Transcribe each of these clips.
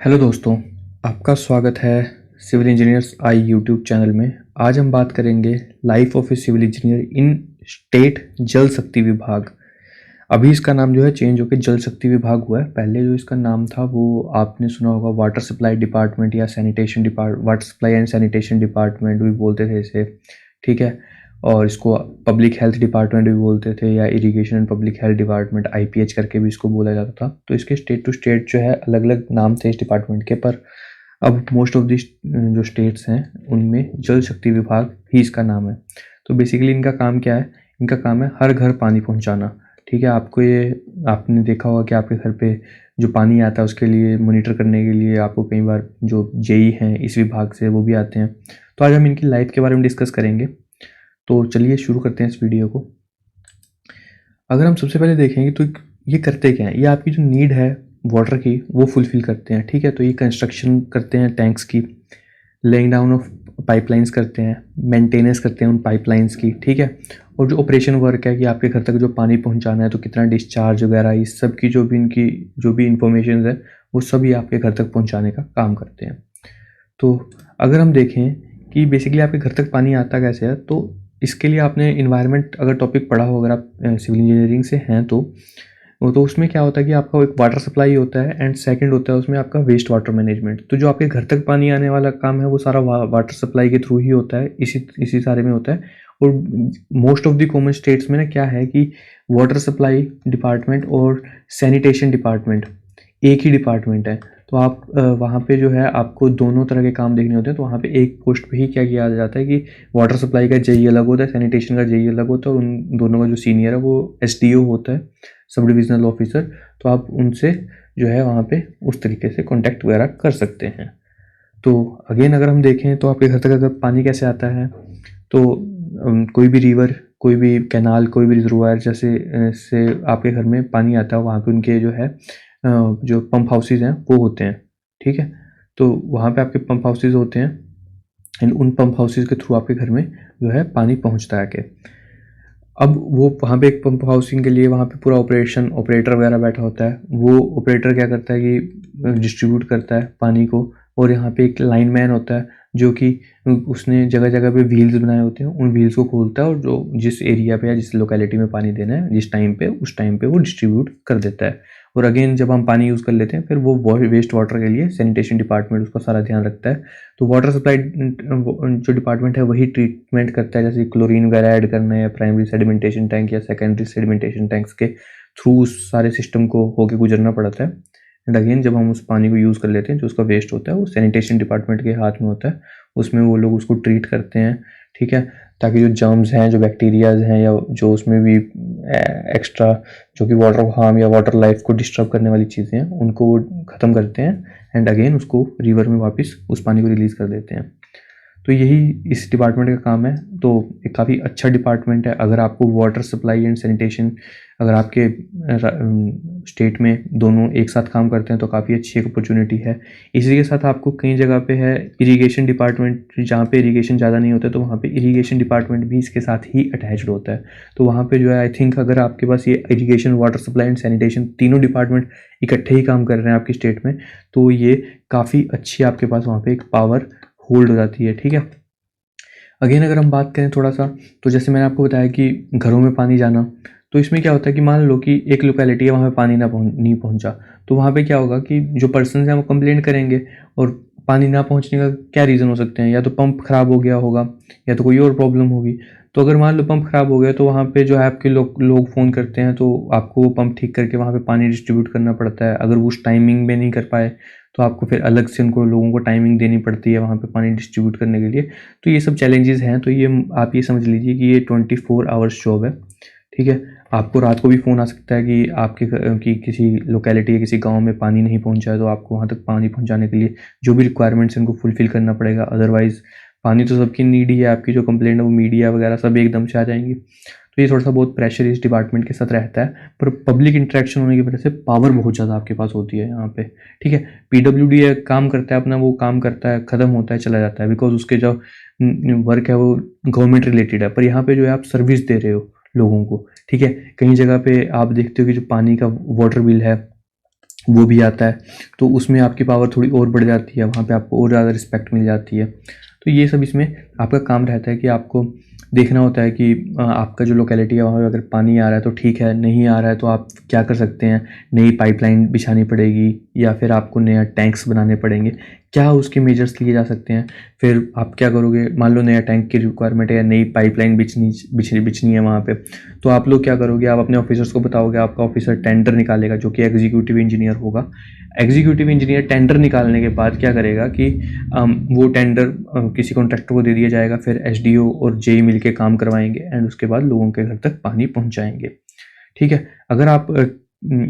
Hello दोस्तों, आपका स्वागत है civil engineers I YouTube channel में। आज हम बात करेंगे life of a civil engineer in state Jal Shakti विभाग। अभी इसका नाम जो है चेंज होकर जल शक्ति विभाग हुआ है। पहले जो इसका नाम था वो आपने सुना होगा वाटर सप्लाई डिपार्टमेंट या sanitation depart water supply and sanitation department भी बोलते थे इसे, ठीक है। और इसको पब्लिक हेल्थ डिपार्टमेंट भी बोलते थे या irrigation and public health department IPH करके भी इसको बोला जाता था। तो इसके स्टेट टू स्टेट जो है अलग अलग नाम थे इस डिपार्टमेंट के, पर अब मोस्ट ऑफ द जो स्टेट्स हैं उनमें जल शक्ति विभाग ही इसका नाम है। तो बेसिकली इनका काम क्या है? इनका काम है हर घर पानी पहुंचाना, ठीक है। आपने देखा होगा कि आपके घर पे जो पानी आता है उसके लिए मॉनिटर करने के लिए आपको कई बार जो जेई हैं इस विभाग से वो भी आते हैं। तो आज हम इनकी लाइफ के बारे में डिस्कस करेंगे। तो चलिए शुरू करते हैं इस वीडियो को। अगर हम सबसे पहले देखेंगे तो ये करते क्या है, ये आपकी जो नीड है वाटर की वो फुलफिल करते हैं, ठीक है। तो ये कंस्ट्रक्शन करते हैं टैंक्स की, लेइंग डाउन ऑफ पाइपलाइंस करते हैं, मेंटेनेंस करते हैं उन पाइपलाइंस की, ठीक है। और जो ऑपरेशन वर्क है कि आपके घर तक जो पानी पहुंचाना है तो कितना डिस्चार्ज वगैरह इस सब की जो भी इंफॉर्मेशन है वो सभी आपके घर तक पहुंचाने का काम करते हैं। तो अगर हम देखें कि बेसिकली आपके घर तक पानी आता कैसे है, तो इसके लिए आपने इन्वायरमेंट अगर टॉपिक पढ़ा हो, अगर आप सिविल इंजीनियरिंग से हैं तो उसमें क्या होता है कि आपका एक वाटर सप्लाई होता है एंड सेकंड होता है उसमें आपका वेस्ट वाटर मैनेजमेंट। तो जो आपके घर तक पानी आने वाला काम है वो सारा वाटर सप्लाई के थ्रू ही होता है, इसी सारे में होता है। और most of the common states में ना क्या है कि वाटर सप्लाई डिपार्टमेंट और सैनिटेशन डिपार्टमेंट एक ही डिपार्टमेंट है। तो आप वहाँ पे जो है आपको दोनों तरह के काम देखने होते हैं। तो वहाँ पे एक पोस्ट पे ही क्या किया जाता है कि वाटर सप्लाई का जेई अलग होता है, सैनिटेशन का जेई अलग होता है, और उन दोनों का जो सीनियर है वो SDO होता है, सब डिविजनल ऑफिसर। तो आप उनसे जो है वहाँ पे उस तरीके से कॉन्टैक्ट वगैरह कर सकते हैं। तो अगेन अगर हम देखें तो आपके घर तक अगर पानी कैसे आता है, तो कोई भी रिवर, कोई भी कैनाल, कोई भी रिजर्वायर जैसे से आपके घर में पानी आता है, वहाँ पे उनके जो है जो पंप हाउसेज हैं वो होते हैं, ठीक है। तो वहाँ पे आपके पंप हाउसेज होते हैं एंड उन पंप हाउसेज के थ्रू आपके घर में जो है पानी पहुँचता है के। अब वो वहाँ पे एक पंप हाउसिंग के लिए वहाँ पे पूरा ऑपरेटर वगैरह बैठा होता है। वो ऑपरेटर क्या करता है कि डिस्ट्रीब्यूट करता है पानी को, और यहाँ पे एक लाइनमैन होता है जो कि उसने जगह जगह पे व्हील्स बनाए होते हैं, उन व्हील्स को खोलता है और जो जिस एरिया पे या जिस लोकेलिटी में पानी देना है जिस टाइम पे उस टाइम पे वो डिस्ट्रीब्यूट कर देता है। और अगेन जब हम पानी यूज़ कर लेते हैं फिर वो वेस्ट वाटर के लिए सैनिटेशन डिपार्टमेंट उसका सारा ध्यान रखता है। तो वाटर सप्लाई जो डिपार्टमेंट है वही ट्रीटमेंट करता है, जैसे क्लोरीन वगैरह ऐड करना है या प्राइमरी सेडिमेंटेशन टैंक या सेकेंडरी सेडिमेंटेशन टैंक्स के थ्रू उस सारे सिस्टम को होके गुजरना पड़ता है। एंड अगेन जब हम उस पानी को यूज़ कर लेते हैं जो उसका वेस्ट होता है वो सैनिटेशन डिपार्टमेंट के हाथ में होता है, उसमें वो लोग उसको ट्रीट करते हैं, ठीक है। ताकि जो जर्म्स हैं, जो बैक्टीरियाज हैं या जो उसमें भी एक्स्ट्रा जो कि वाटर हार्म या वाटर लाइफ को डिस्टर्ब करने वाली चीज़ें हैं उनको वो ख़त्म करते हैं एंड अगेन उसको रिवर में वापस उस पानी को रिलीज़ कर देते हैं। तो यही इस डिपार्टमेंट का काम है। तो एक काफ़ी अच्छा डिपार्टमेंट है। अगर आपको वाटर सप्लाई एंड सैनिटेशन अगर आपके स्टेट में दोनों एक साथ काम करते हैं तो काफ़ी अच्छी एक अपॉर्चुनिटी है। इसी के साथ आपको कई जगह पे है इरिगेशन डिपार्टमेंट, जहाँ पे इरिगेशन ज़्यादा नहीं होता तो वहाँ पे इरिगेशन डिपार्टमेंट भी इसके साथ ही अटैच्ड होता है। तो वहाँ पे जो है आई थिंक अगर आपके पास ये irrigation, water supply and sanitation तीनों डिपार्टमेंट इकट्ठे ही काम कर रहे हैं आपकी स्टेट में, तो ये काफ़ी अच्छी आपके पास वहाँ पे एक पावर होल्ड हो जाती है, ठीक है। अगेन अगर हम बात करें थोड़ा सा, तो जैसे मैंने आपको बताया कि घरों में पानी जाना, तो इसमें क्या होता है कि मान लो कि एक लोकेलिटी है वहाँ पे पानी नहीं पहुँचा, तो वहाँ पे क्या होगा कि जो पर्सन हैं वो कंप्लेंट करेंगे। और पानी ना पहुँचने का क्या रीज़न हो सकते हैं, या तो पंप ख़राब हो गया होगा या तो कोई और प्रॉब्लम होगी। तो अगर मान लो पंप ख़राब हो गया तो वहाँ पे जो है आपके लोग फ़ोन करते हैं, तो आपको वो पंप ठीक करके वहाँ पे पानी डिस्ट्रीब्यूट करना पड़ता है। अगर वो उस टाइमिंग में नहीं कर पाए तो आपको फिर अलग से उनको लोगों को टाइमिंग देनी पड़ती है वहाँ पे पानी डिस्ट्रीब्यूट करने के लिए। तो ये सब चैलेंजेस हैं। तो ये आप ये समझ लीजिए कि ये 24 आवर्स जॉब है, ठीक है। आपको रात को भी फ़ोन आ सकता है कि कि किसी लोकेलिटी या किसी गांव में पानी नहीं पहुंचा है, तो आपको वहां तक पानी पहुंचाने के लिए जो भी रिक्वायरमेंट्स हैं उनको फुलफिल करना पड़ेगा। अदरवाइज़ पानी तो सबकी नीड ही है, आपकी जो कंप्लेंट है वो मीडिया वगैरह सब एकदम से आ जाएंगी। तो ये थोड़ा सा बहुत प्रेशर इस डिपार्टमेंट के साथ रहता है, पर पब्लिक इंटरेक्शन होने की वजह से पावर बहुत ज़्यादा आपके पास होती है यहाँ पे, ठीक है। PWD काम करता है अपना, वो काम करता है, ख़त्म होता है, चला जाता है, बिकॉज उसके जो वर्क है वो गवर्नमेंट रिलेटेड है। पर यहाँ पे जो है आप सर्विस दे रहे हो लोगों को, ठीक है। कई जगह पे आप देखते हो कि जो पानी का वाटर बिल है वो भी आता है, तो उसमें आपकी पावर थोड़ी और बढ़ जाती है, वहाँ पे आपको और ज़्यादा रिस्पेक्ट मिल जाती है। तो ये सब इसमें आपका काम रहता है कि आपको देखना होता है कि आपका जो लोकेलिटी है वहाँ पे अगर पानी आ रहा है तो ठीक है, नहीं आ रहा है तो आप क्या कर सकते हैं, नई पाइपलाइन बिछानी पड़ेगी या फिर आपको नया टैंक्स बनाने पड़ेंगे, क्या उसके मेजर्स लिए जा सकते हैं। फिर आप क्या करोगे, मान लो नया टैंक की रिक्वायरमेंट है या नई पाइपलाइन बिछनी है वहाँ पे, तो आप लोग क्या करोगे, आप अपने ऑफिसर्स को बताओगे, आपका ऑफिसर टेंडर निकालेगा जो कि एग्जीक्यूटिव इंजीनियर होगा। एग्जीक्यूटिव इंजीनियर टेंडर निकालने के बाद क्या करेगा कि वो टेंडर किसी कॉन्ट्रैक्टर को दे दिया जाएगा, फिर एसडीओ और जेई मिलके काम करवाएंगे एंड उसके बाद लोगों के घर तक पानी पहुंचाएंगे। ठीक है। अगर आप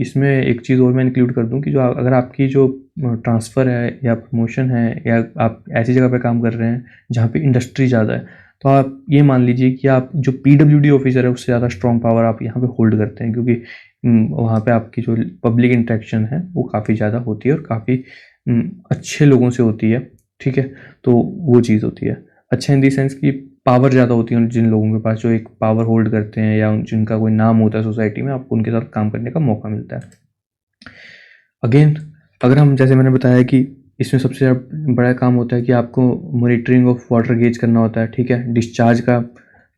इसमें एक चीज़ और मैं इंक्लूड कर दूं कि जो अगर आपकी जो ट्रांसफ़र है या प्रमोशन है या आप ऐसी जगह पे काम कर रहे हैं जहाँ पे इंडस्ट्री ज़्यादा है, तो आप ये मान लीजिए कि आप जो पीडब्ल्यूडी ऑफिसर है उससे ज़्यादा स्ट्रॉन्ग पावर आप यहाँ पे होल्ड करते हैं, क्योंकि वहाँ पे आपकी जो पब्लिक इंटरेक्शन है वो काफ़ी ज़्यादा होती है और काफ़ी अच्छे लोगों से होती है। ठीक है, तो वो चीज़ होती है अच्छा इन दी सेंस कि पावर ज़्यादा होती है जिन लोगों के पास जो एक पावर होल्ड करते हैं या जिनका कोई नाम होता है सोसाइटी में, आपको उनके साथ काम करने का मौका मिलता है। अगेन अगर हम जैसे मैंने बताया कि इसमें सबसे बड़ा काम होता है कि आपको मॉनिटरिंग ऑफ वाटर गेज करना होता है। ठीक है, डिस्चार्ज का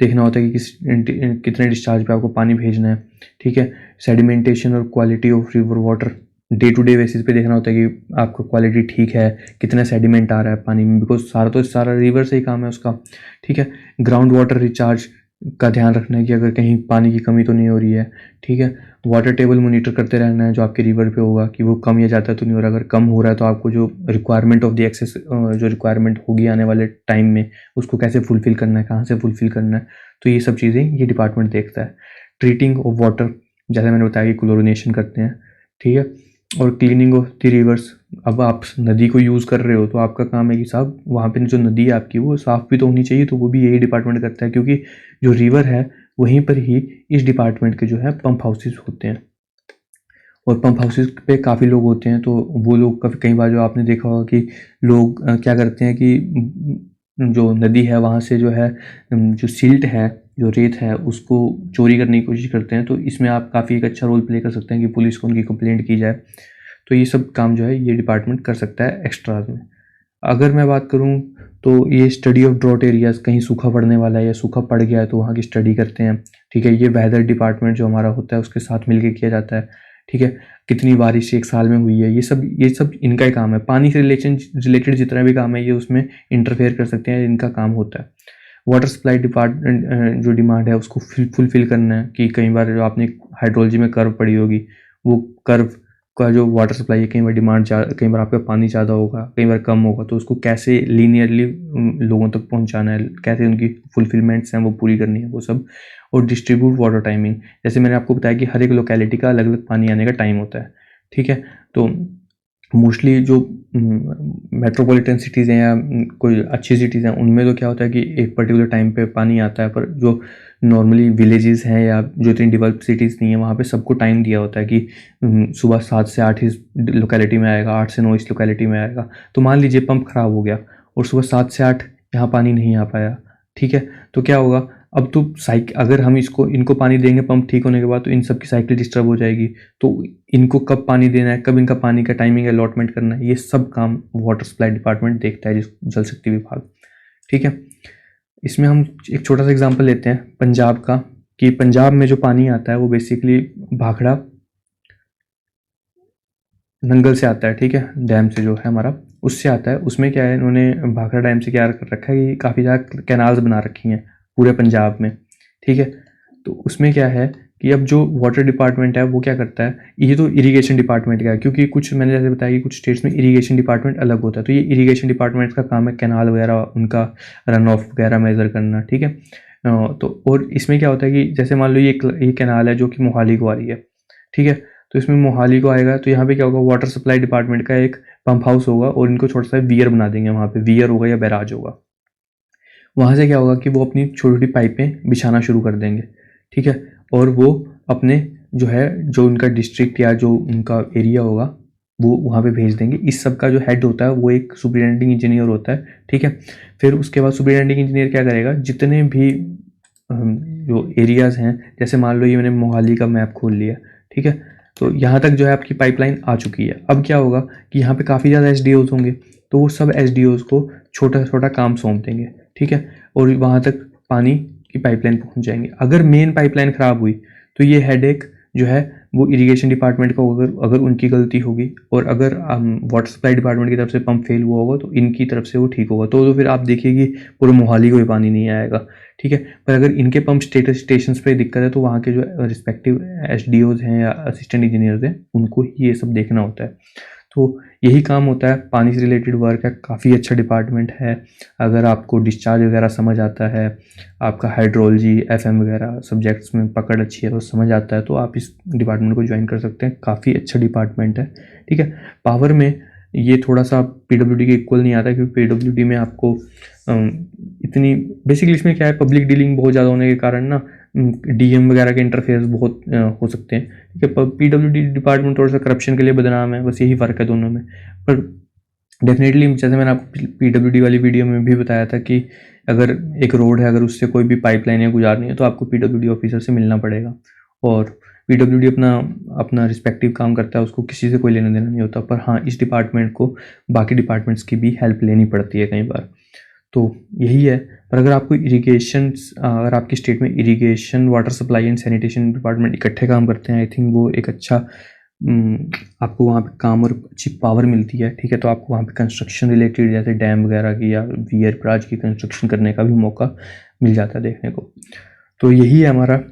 देखना होता है कि कितने डिस्चार्ज पे आपको पानी भेजना है। ठीक है, सेडिमेंटेशन और quality of river water day to day basis पे देखना होता है कि आपको क्वालिटी ठीक है, कितना सेडिमेंट आ रहा है पानी में, बिकॉज सारा रिवर से ही काम है उसका। ठीक है, ग्राउंड वाटर रिचार्ज का ध्यान रखना है कि अगर कहीं पानी की कमी तो नहीं हो रही है। ठीक है, वाटर टेबल मॉनिटर करते रहना है जो आपके रिवर पे होगा कि वो कम या ज़्यादा तो नहीं हो रहा। अगर कम हो रहा है तो आपको जो रिक्वायरमेंट ऑफ द एक्सेस जो रिक्वायरमेंट होगी आने वाले टाइम में उसको कैसे फुलफिल करना है, कहाँ से फुलफिल करना है, तो ये सब चीज़ें ये डिपार्टमेंट देखता है। ट्रीटिंग ऑफ वाटर, जैसे मैंने बताया कि क्लोरिनेशन करते हैं। ठीक है, और क्लीनिंग ऑफ द रिवर्स, अब आप नदी को यूज़ कर रहे हो तो आपका काम है कि साहब वहाँ पे जो नदी है आपकी वो साफ़ भी तो होनी चाहिए, तो वो भी यही डिपार्टमेंट करता है, क्योंकि जो रिवर है वहीं पर ही इस डिपार्टमेंट के जो है पंप हाउसेस होते हैं और पंप हाउसेस पे काफ़ी लोग होते हैं। तो वो लोग कई बार जो आपने देखा होगा कि लोग क्या करते हैं कि जो नदी है वहाँ से जो है जो सिल्ट है, जो रेत है, उसको चोरी करने की कोशिश करते हैं। तो इसमें आप काफ़ी एक अच्छा रोल प्ले कर सकते हैं कि पुलिस को उनकी कंप्लेंट की जाए। तो ये सब काम जो है ये डिपार्टमेंट कर सकता है एक्स्ट्राज में। अगर मैं बात करूँ तो ये स्टडी ऑफ ड्रॉट एरियाज़, कहीं सूखा पड़ने वाला है या सूखा पड़ गया है तो वहाँ की स्टडी करते हैं। ठीक है, ये वेदर डिपार्टमेंट जो हमारा होता है उसके साथ मिलके किया जाता है। ठीक है, कितनी बारिश एक साल में हुई है, ये सब इनका ही काम है। पानी से रिलेटेड जितना भी काम है ये उसमें इंटरफेयर कर सकते हैं, इनका काम होता है। वाटर सप्लाई डिपार्टमेंट जो डिमांड है उसको फुलफिल करना है कि कई बार जो आपने हाइड्रोलॉजी में कर्व पढ़ी होगी, वो कर्व का जो वाटर सप्लाई है, कई बार कई बार आपका पानी ज़्यादा होगा, कई बार कम होगा, तो उसको कैसे लीनियरली लोगों तक पहुंचाना है, कैसे उनकी फुलफिलमेंट्स हैं वो पूरी करनी है, वो सब। और डिस्ट्रीब्यूट वाटर टाइमिंग, जैसे मैंने आपको बताया कि हर एक लोकेलिटी का अलग अलग पानी आने का टाइम होता है। ठीक है, तो मोस्टली जो मेट्रोपॉलिटन सिटीज़ हैं या कोई अच्छी सिटीज़ हैं उनमें तो क्या होता है कि एक पर्टिकुलर टाइम पे पानी आता है, पर जो नॉर्मली विलेजेस हैं या जो इतनी डेवलप सिटीज़ नहीं है वहाँ पे सबको टाइम दिया होता है कि सुबह 7 से 8 इस लोकेलिटी में आएगा, 8 से 9 इस लोकेलिटी में आएगा। तो मान लीजिए पंप ख़राब हो गया और सुबह 7 से 8 यहाँ पानी नहीं आ पाया। ठीक है, तो क्या होगा, अब तो अगर हम इनको पानी देंगे पंप ठीक होने के बाद तो इन सब की साइकिल डिस्टर्ब हो जाएगी। तो इनको कब पानी देना है, कब इनका पानी का टाइमिंग अलॉटमेंट करना है, ये सब काम वाटर सप्लाई डिपार्टमेंट देखता है, जल शक्ति विभाग। ठीक है, इसमें हम एक छोटा सा एग्जांपल लेते हैं पंजाब का, कि पंजाब में जो पानी आता है वो बेसिकली भाखड़ा नंगल से आता है। ठीक है, डैम से जो है हमारा उससे आता है। उसमें क्या है, इन्होंने भाखड़ा डैम से क्या कर रखा है कि काफ़ी ज़्यादा कैनाल्स बना रखी हैं पूरे पंजाब में। ठीक है, तो उसमें क्या है कि अब जो वाटर डिपार्टमेंट है वो क्या करता है, ये तो इरिगेशन डिपार्टमेंट का है, क्योंकि कुछ मैंने जैसे बताया कि कुछ स्टेट्स में इरिगेशन डिपार्टमेंट अलग होता है, तो ये इरिगेशन डिपार्टमेंट का काम है कैनाल वगैरह उनका रन ऑफ वगैरह मेज़र करना। ठीक है, तो और इसमें क्या होता है कि जैसे मान लो ये कैनाल है जो कि मोहाली को आ रही है। ठीक है, तो इसमें मोहाली को आएगा तो यहाँ पे क्या होगा, वाटर सप्लाई डिपार्टमेंट का एक पंप हाउस होगा और इनको छोटा सा वियर बना देंगे, वहाँ पे वियर होगा या बैराज होगा। वहाँ से क्या होगा कि वो अपनी छोटी छोटी पाइपें बिछाना शुरू कर देंगे। ठीक है, और वो अपने जो उनका डिस्ट्रिक्ट या जो उनका एरिया होगा वो वहाँ पे भेज देंगे। इस सब का जो हेड होता है वो एक सुपरिटेंडिंग इंजीनियर होता है। ठीक है, फिर उसके बाद सुपरिटेंडिंग इंजीनियर क्या करेगा, जितने भी जो एरियाज़ हैं, जैसे मान लो ये मैंने मोहाली का मैप खोल लिया। ठीक है, तो यहाँ तक जो है आपकी पाइपलाइन आ चुकी है। अब क्या होगा कि यहाँ पे काफ़ी ज़्यादा एसडीओज होंगे, तो वो सब एसडीओज को छोटा छोटा काम सौंप देंगे, ठीक है, और वहाँ तक पानी की पाइपलाइन पहुँच जाएंगे। अगर मेन पाइपलाइन ख़राब हुई तो ये हेडेक जो है वो इरिगेशन डिपार्टमेंट का, अगर उनकी गलती होगी, और अगर वाटर सप्लाई डिपार्टमेंट की तरफ से पंप फेल हुआ होगा तो इनकी तरफ से वो ठीक होगा, तो फिर आप देखिए कि पूरे मोहाली को भी पानी नहीं आएगा, ठीक है। पर अगर इनके पंप स्टेशन पे दिक्कत है तो वहाँ के जो रिस्पेक्टिव एसडीओज हैं या असिस्टेंट इंजीनियर्स हैं उनको ही ये सब देखना होता है। तो यही काम होता है, पानी से रिलेटेड वर्क है, काफ़ी अच्छा डिपार्टमेंट है। अगर आपको डिस्चार्ज वगैरह समझ आता है, आपका हाइड्रोलॉजी एफएम वगैरह सब्जेक्ट्स में पकड़ अच्छी है और समझ आता है, तो आप इस डिपार्टमेंट को ज्वाइन कर सकते हैं। काफ़ी अच्छा डिपार्टमेंट है, ठीक है। पावर में ये थोड़ा सा पीडब्ल्यूडी के इक्वल नहीं आता, क्योंकि पीडब्ल्यूडी में आपको इतनी बेसिकली इसमें क्या है, पब्लिक डीलिंग बहुत ज़्यादा होने के कारण ना डीएम वगैरह के इंटरफेयर्स बहुत हो सकते हैं, ठीक है। पीडब्ल्यूडी डिपार्टमेंट थोड़ा सा करप्शन के लिए बदनाम है, बस यही फ़र्क है दोनों में। पर डेफिनेटली जैसे मैंने आपको पीडब्ल्यूडी वाली वीडियो में भी बताया था कि अगर एक रोड है, अगर उससे कोई भी पाइपलाइन गुजारनी है तो आपको पीडब्ल्यूडी ऑफिसर से मिलना पड़ेगा, और पीडब्ल्यूडी अपना अपना रिस्पेक्टिव काम करता है, उसको किसी से कोई लेना देना नहीं होता। पर हाँ, इस डिपार्टमेंट को बाकी डिपार्टमेंट्स की भी हेल्प लेनी पड़ती है कई बार, तो यही है। पर अगर आपको अगर आपकी स्टेट में irrigation, water supply and sanitation department इकट्ठे काम करते हैं, आई थिंक वो एक अच्छा आपको वहाँ पे काम और अच्छी पावर मिलती है, ठीक है। तो आपको वहाँ पे कंस्ट्रक्शन रिलेटेड जैसे डैम वगैरह की या वीआर ब्राज की कंस्ट्रक्शन करने का भी मौका मिल जाता है देखने को। तो यही है हमारा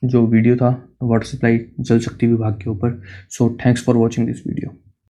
जो वीडियो था वाटर सप्लाई जल शक्ति विभाग के ऊपर। So thanks for watching this video.